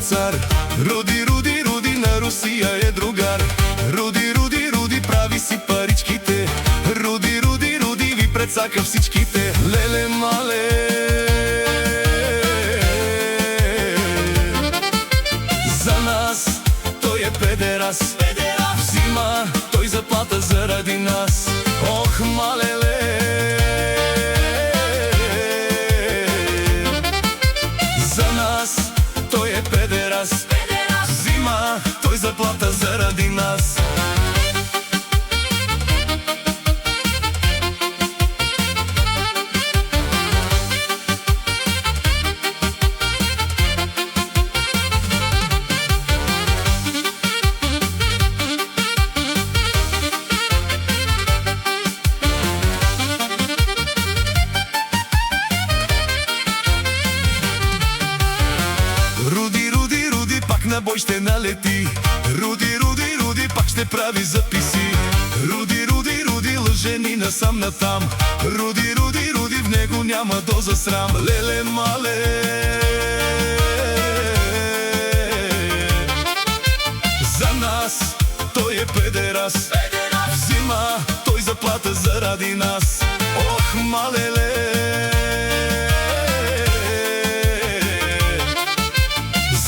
цар. Руди, Руди, Руди на Русија е другар. Руди, Руди, Руди прави си паричките. Руди, Руди, Руди ви прецака всичките. Леле мале, за нас тој е педерас. Взима тој заплата заради нас. Ох, малеле, за нас тој е педерас. Взима тој заплата заради нас. Руди, Руди, Руди пак на бой ще налети. Руди, Руди, Руди пак ще прави записи. Руди, Руди, Руди лъже ни насам натам. Руди, Руди, Руди в него няма доза срам. Леле мале, за нас тој е педерас. Взима тој заплата заради нас. Ох, малеле,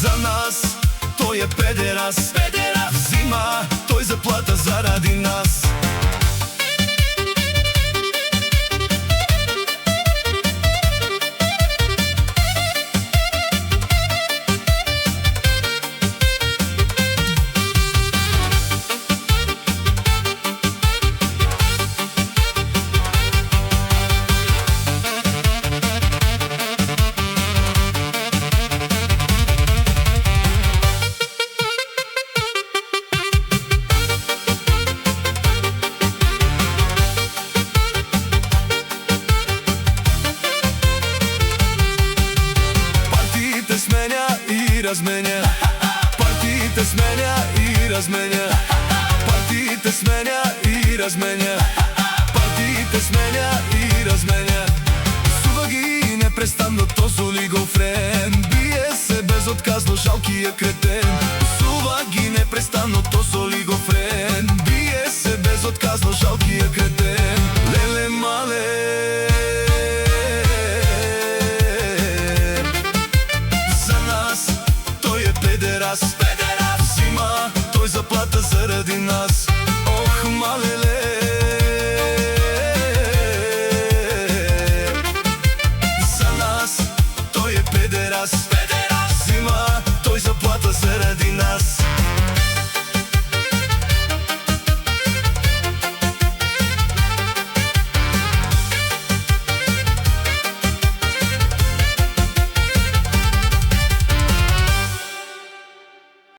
за нас тој е педерас. Взима тој заплата заради нас. Сменя и разменя, партиите сменя и разменя, партиите сменя и разменя, партиите сменя и разменя. Сува ги непрестанно, то соли го френ, бие се безотказно жалкият кретен.